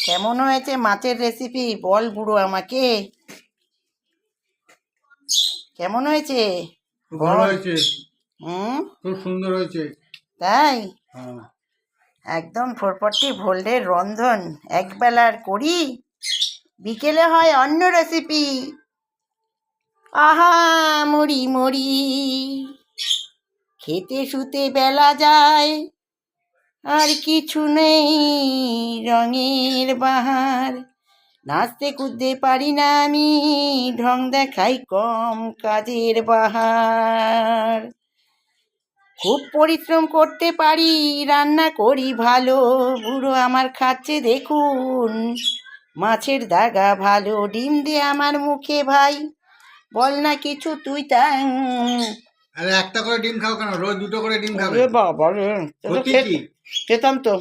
কেমন হয়েছে মাছের রেসিপি বল বুড়ো আমাকে। কেমন হয়েছে ভালো বল। হয়েছে, খুব সুন্দর হয়েছে। তাই হ্যাঁ। একদম ফোরপট্টি ভোল্ডের রন্ধন একবেলার করি, বিকেলে হয় অন্য রেসিপি। আহা মরি মরি, খেতে শুতে বেলা যায়, আর কিছু নেই রঙের বাহার। নাচতে কুদতে পারি না আমি, ঢং দেখাই কম কাজের বাহার। খুব পরিশ্রম করতে পারি, রান্না করি ভালো, বুড়ো আমার খাচ্ছে দেখুন মাছের দাগা ভালো। ডিম দে আমার মুখে ভাই, বল না কিছু তুই তাই। আরে একটা করে ডিম খাও কেন? রোজ দুটো করে ডিম খাবে। ওরে বাবা রে, ক্ষতি কি? খেতাম তো।